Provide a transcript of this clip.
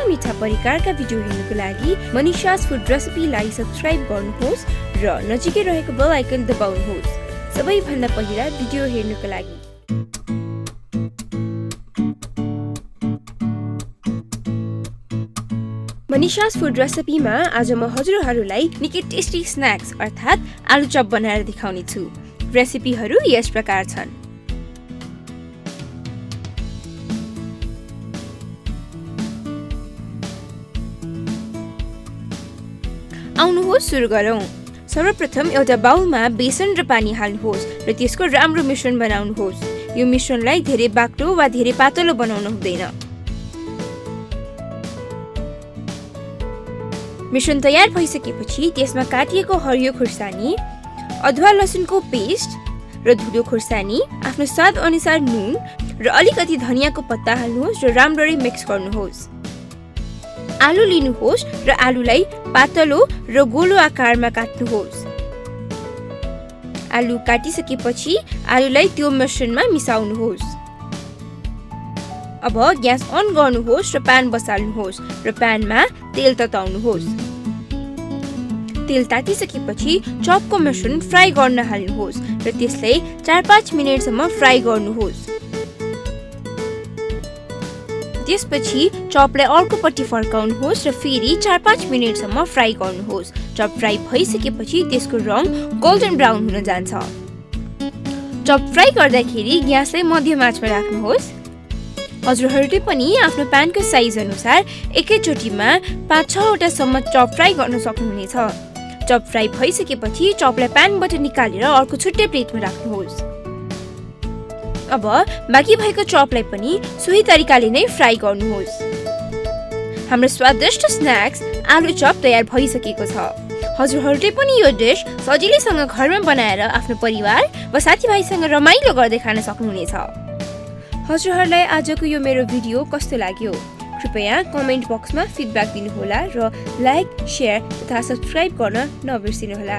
मिठा परिकारका भिडियो हेर्नुको लागि मनीषा's फुड रेसिपीलाई सब्स्क्राइब गर्नुहोस् र नजिकै रहेको बेल आइकन दबाउनुहोस् सबैभन्दा पहिला भिडियो हेर्नुको लागि। मनीषा's फुड रेसिपीमा आज म हजुरहरूलाई निकै टेस्टी स्न्याक्स अर्थात् आलु चप बनाएर देखाउने छु। रेसिपीहरू यस प्रकार छन्। आउनुहोस् सुरु गरौँ। सर्वप्रथम एउटा बाउलमा बेसन र पानी हाल्नुहोस् र त्यसको राम्रो मिश्रण बनाउनुहोस्। यो मिश्रणलाई धेरै बाक्लो वा धेरै पातलो बनाउन हुँदैन। मिश्रण तयार भइसकेपछि त्यसमा काटिएको हरियो खुर्सानी, अदुवा लसुनको पेस्ट र धुलो खुर्सानी, आफ्नो स्वाद अनुसार नुन र अलिकति धनियाको पत्ता हाल्नुहोस् र राम्ररी मिक्स गर्नुहोस्। आलु लिनुहोस् र आलुलाई पातलो र गोलो आकारमा काट्नुहोस्। आलु काटिसकेपछि आलुलाई त्यो मिश्रणमा मिसाउनुहोस्। अब ग्यास अन गर्नुहोस् र प्यान बसाल्नुहोस् र प्यानमा तेल तताउनुहोस्। तेल तातिसकेपछि चपको मिश्रण फ्राई गर्न हाल्नुहोस् र त्यसलाई 4-5 मिनेटसम्म फ्राई गर्नुहोस्। त्यसपछि चपलाई अर्कोपट्टि फर्काउनुहोस् र फेरि 4-5 मिनेटसम्म फ्राई गर्नुहोस्। चप फ्राई भइसकेपछि त्यसको रङ गोल्डन ब्राउन हुन जान्छ। चप फ्राई गर्दाखेरि ग्यासलाई मध्यम आँचमा राख्नुहोस्। हजुरहरूले पनि आफ्नो प्यानको साइज अनुसार एकैचोटीमा 5-6 वटासम्म चप फ्राई गर्न सक्नुहुनेछ। चप फ्राई भइसकेपछि चपलाई प्यानबाट निकालेर अर्को छुट्टै प्लेटमा राख्नुहोस्। अब बाँकी भएको चपलाई पनि सोही तरिकाले नै फ्राई गर्नुहोस्। हाम्रो स्वादिष्ट स्न्याक्स आलु चप तयार भइसकेको छ। हजुरहरूले पनि यो डिश सजिलैसँग घरमा बनाएर आफ्नो परिवार वा साथीभाइसँग रमाइलो गर्दै खान सक्नुहुनेछ। हजुरहरूलाई आजको यो मेरो भिडियो कस्तो लाग्यो? कृपया कमेन्ट बक्समा फिडब्याक दिनुहोला र लाइक, शेयर तथा सब्स्क्राइब गर्न नबिर्सिनुहोला।